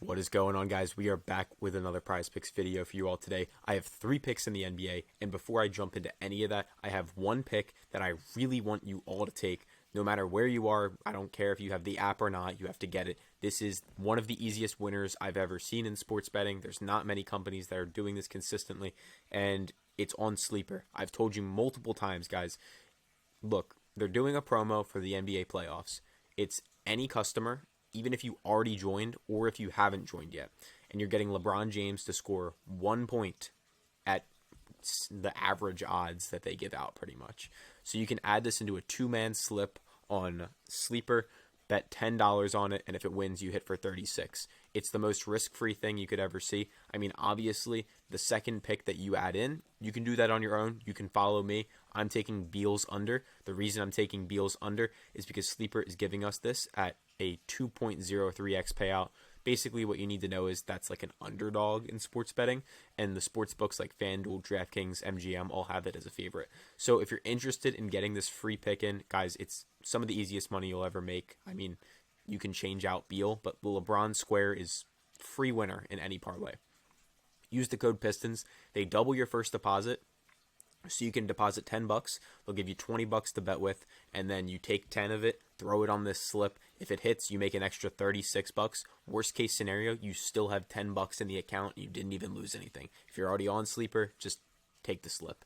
What is going on, guys? We are back with another Prize Picks video for you all today. I have 3 picks in the NBA, and before I jump into any of that, I have one pick that I really want you all to take. No matter where you are, I don't care if you have the app or not, you have to get it. This is one of the easiest winners I've ever seen in sports betting. There's not many companies that are doing this consistently, and it's on Sleeper. I've told you multiple times, guys, look, they're doing a promo for the NBA playoffs. It's any customer, even if you already joined or if you haven't joined yet, and you're getting LeBron James to score 1 point at the average odds that they give out pretty much. So you can add this into a 2-man slip on Sleeper, bet $10 on it, and if it wins, you hit for 36. It's the most risk-free thing you could ever see. I mean, obviously, the second pick that you add in, you can do that on your own. You can follow me. I'm taking Beal's under. The reason I'm taking Beal's under is because Sleeper is giving us this at a 2.03x payout. Basically, what you need to know is that's like an underdog in sports betting, and the sports books like FanDuel, DraftKings, MGM all have it as a favorite. So if you're interested in getting this free pick in, guys, it's some of the easiest money you'll ever make. I mean, you can change out Beal, but the LeBron square is free winner in any parlay. Use the code Pistons. They double your first deposit. So you can deposit $10. They'll give you $20 to bet with, and then you take 10 of it, throw it on this slip. If it hits, you make an extra $36. Worst case scenario, you still have $10 in the account. You didn't even lose anything. If you're already on Sleeper, just take the slip.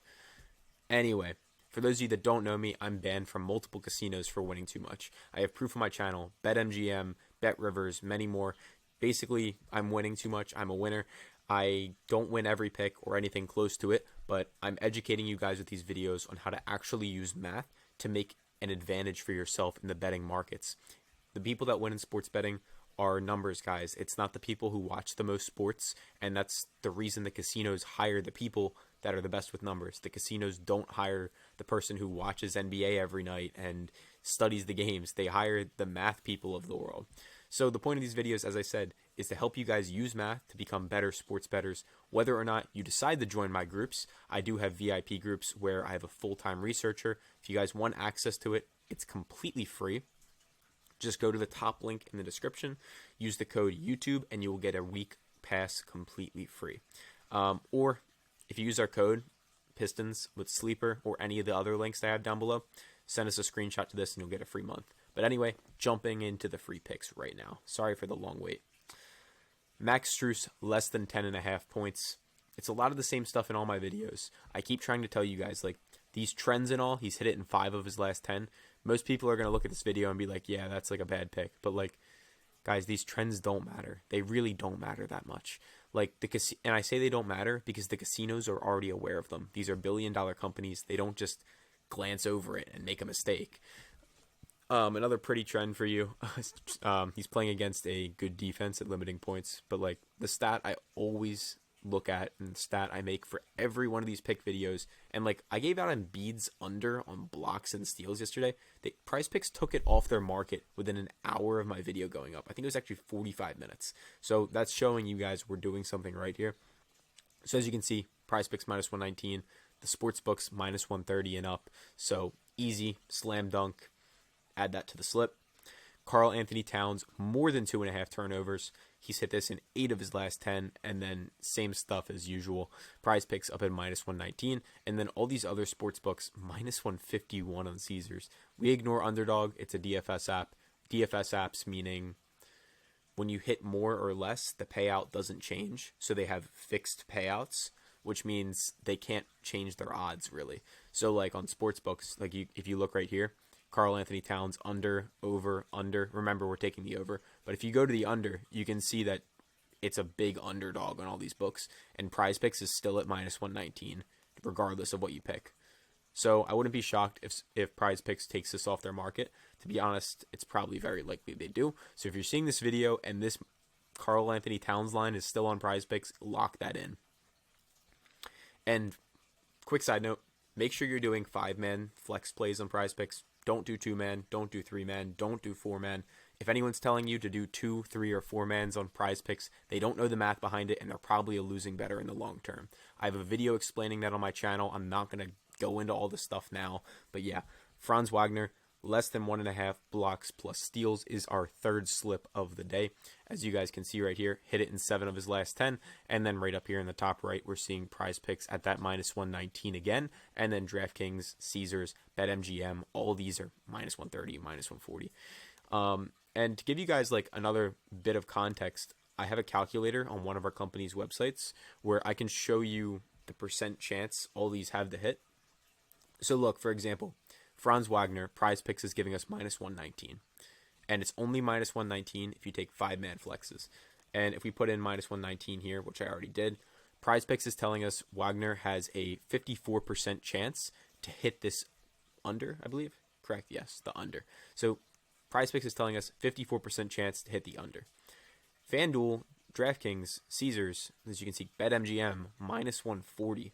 Anyway, for those of you that don't know me, I'm banned from multiple casinos for winning too much. I have proof on my channel, BetMGM, BetRivers, many more. Basically, I'm winning too much. I'm a winner. I don't win every pick or anything close to it, but I'm educating you guys with these videos on how to actually use math to make an advantage for yourself in the betting markets. The people that win in sports betting are numbers, guys. It's not the people who watch the most sports, and that's the reason the casinos hire the people that are the best with numbers. The casinos don't hire the person who watches NBA every night and studies the games. They hire the math people of the world. So the point of these videos, as I said, is to help you guys use math to become better sports bettors. Whether or not you decide to join my groups, I do have VIP groups where I have a full-time researcher. If you guys want access to it, it's completely free. Just go to the top link in the description, use the code YouTube, and you will get a week pass completely free. Or if you use our code, Pistons with Sleeper, or any of the other links I have down below, send us a screenshot to this and you'll get a free month. But anyway, jumping into the free picks right now. Sorry for the long wait. Max Strus, less than 10.5 points. It's a lot of the same stuff in all my videos. I keep trying to tell you guys, like, these trends and all, he's hit it in 5 of his last 10. Most people are going to look at this video and be like, yeah, that's like a bad pick. But, like, guys, these trends don't matter. They really don't matter that much. Like, and I say they don't matter because the casinos are already aware of them. These are billion-dollar companies. They don't just glance over it and make a mistake. Another pretty trend for you, he's playing against a good defense at limiting points, but like the stat I always look at and the stat I make for every one of these pick videos, and like I gave out Embiid's under on blocks and steals yesterday. The PrizePicks took it off their market within an hour of my video going up. I think it was actually 45 minutes. So that's showing you guys we're doing something right here. So as you can see, PrizePicks minus 119, the sportsbooks minus 130 and up. So easy, slam dunk. Add that to the slip. Karl Anthony Towns, more than 2.5 turnovers. He's hit this in 8 of his last 10, and then same stuff as usual. PrizePicks up at minus 119, and then all these other sports books, minus 151 on Caesars. We ignore Underdog. It's a DFS app. DFS apps meaning when you hit more or less, the payout doesn't change. So they have fixed payouts, which means they can't change their odds, really. So like on sports books, like if you look right here, Karl Anthony Towns under, over, under. Remember, we're taking the over. But if you go to the under, you can see that it's a big underdog on all these books. And PrizePicks is still at minus 119, regardless of what you pick. So I wouldn't be shocked if PrizePicks takes this off their market. To be honest, it's probably very likely they do. So if you're seeing this video and this Karl Anthony Towns line is still on PrizePicks, lock that in. And quick side note, make sure you're doing 5-man flex plays on PrizePicks. Don't do 2-man, don't do 3-man, don't do 4-man. If anyone's telling you to do 2, 3, or 4-mans on PrizePicks, they don't know the math behind it, and they're probably a losing bettor in the long term. I have a video explaining that on my channel. I'm not going to go into all this stuff now. But yeah, Franz Wagner, less than 1.5 blocks plus steals is our third slip of the day. As you guys can see right here, hit it in 7 of his last 10. And then right up here in the top right, we're seeing PrizePicks at that minus 119 again. And then DraftKings, Caesars, BetMGM, all these are minus 130, minus 140. And to give you guys like another bit of context, I have a calculator on one of our company's websites where I can show you the percent chance all these have to hit. So look, for example, Franz Wagner, PrizePicks is giving us minus 119. And it's only minus 119 if you take 5-man flexes. And if we put in minus 119 here, which I already did, PrizePicks is telling us Wagner has a 54% chance to hit this under, I believe. Correct, yes, the under. So PrizePicks is telling us 54% chance to hit the under. FanDuel, DraftKings, Caesars, as you can see, BetMGM, minus 140.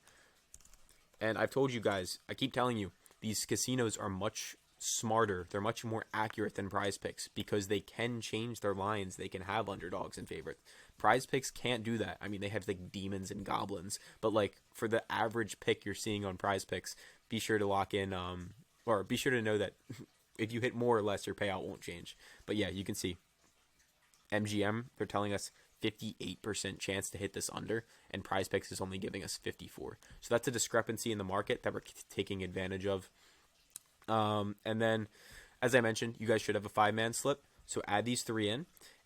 And I've told you guys, I keep telling you, these casinos are much smarter. They're much more accurate than PrizePicks because they can change their lines. They can have underdogs and favorites. PrizePicks can't do that. I mean, they have like demons and goblins. But like for the average pick you're seeing on PrizePicks, be sure to lock in, or be sure to know that if you hit more or less, your payout won't change. But yeah, you can see MGM, they're telling us 58% chance to hit this under, and PrizePicks is only giving us 54. So that's a discrepancy in the market that we're taking advantage of. And then, as I mentioned, you guys should have a 5-man slip. So add these 3 in.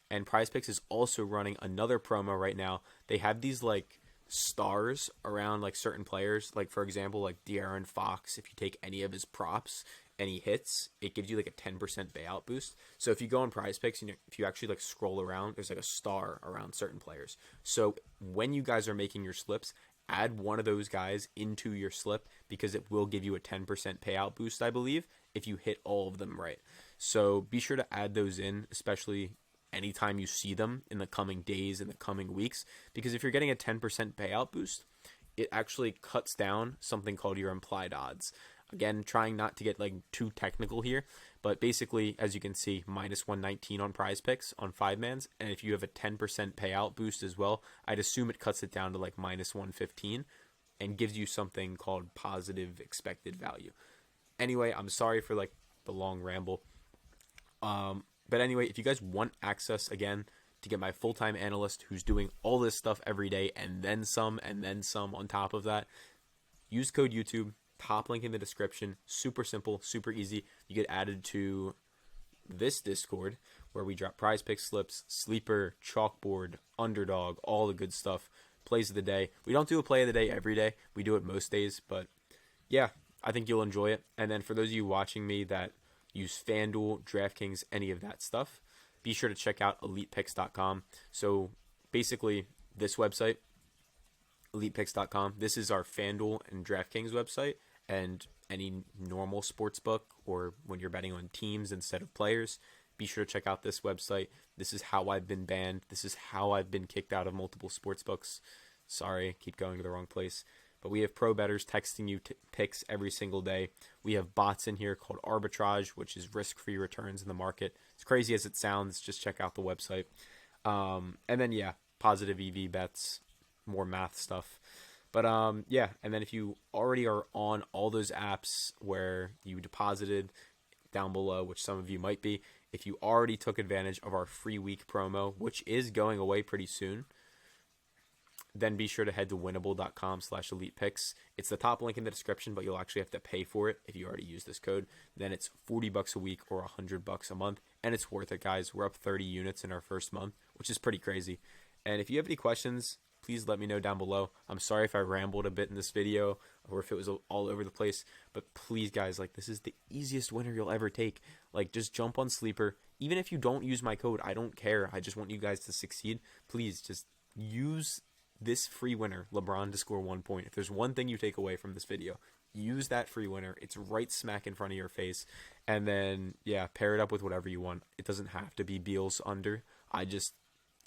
And PrizePicks is also running another promo right now. They have these like stars around like certain players. Like for example, like De'Aaron Fox, if you take any of his props and he hits, it gives you like a 10% payout boost. So if you go on PrizePicks, you know, if you actually like scroll around, there's like a star around certain players. So when you guys are making your slips, add one of those guys into your slip because it will give you a 10% payout boost, I believe, if you hit all of them right. So be sure to add those in, especially anytime you see them in the coming days, in the coming weeks, because if you're getting a 10% payout boost, it actually cuts down something called your implied odds. Again, trying not to get like too technical here, but basically, as you can see, minus 119 on PrizePicks on 5-mans, and if you have a 10% payout boost as well, I'd assume it cuts it down to like minus 115 and gives you something called positive expected value. Anyway, I'm sorry for like the long ramble. But anyway, if you guys want access again to get my full-time analyst who's doing all this stuff every day and then some on top of that, use code YouTube. Top link in the description. Super simple, super easy. You get added to this Discord where we drop PrizePicks slips, sleeper, chalkboard, underdog, all the good stuff. Plays of the day. We don't do a play of the day every day. We do it most days, but yeah, I think you'll enjoy it. And then for those of you watching me that use FanDuel, DraftKings, any of that stuff, be sure to check out elitepickz.com. So basically, this website, elitepickz.com, this is our FanDuel and DraftKings website. And any normal sports book or when you're betting on teams instead of players, be sure to check out this website. This is how I've been banned. This is how I've been kicked out of multiple sports books. Sorry, keep going to the wrong place. But we have pro bettors texting you picks every single day. We have bots in here called Arbitrage, which is risk-free returns in the market. As crazy as it sounds, just check out the website. And then, yeah, positive EV bets, more math stuff. But yeah, and then if you already are on all those apps where you deposited down below, which some of you might be, if you already took advantage of our free week promo, which is going away pretty soon, then be sure to head to winnable.com/elitepicks. It's the top link in the description, but you'll actually have to pay for it if you already use this code. Then it's $40 a week or $100 a month, and it's worth it, guys. We're up 30 units in our first month, which is pretty crazy. And if you have any questions, please let me know down below. I'm sorry if I rambled a bit in this video or if it was all over the place, but please, guys, like, this is the easiest winner you'll ever take. Like, just jump on Sleeper. Even if you don't use my code, I don't care. I just want you guys to succeed. Please just use this free winner, LeBron to score 1 point. If there's one thing you take away from this video, use that free winner. It's right smack in front of your face. And then, yeah, pair it up with whatever you want. It doesn't have to be Beal's under. I just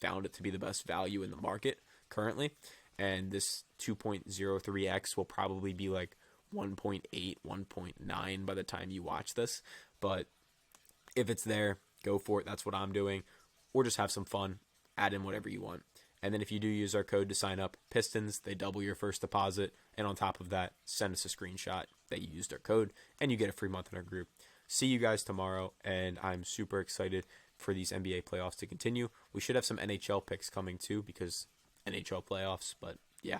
found it to be the best value in the market currently, and this 2.03x will probably be like 1.8, 1.9 by the time you watch this. But if it's there, go for it. That's what I'm doing. Or just have some fun. Add in whatever you want. And then if you do use our code to sign up, Pistons, they double your first deposit. And on top of that, send us a screenshot that you used our code, and you get a free month in our group. see you guys tomorrow, and I'm super excited for these NBA playoffs to continue. We should have some NHL picks coming too because NHL playoffs, but yeah.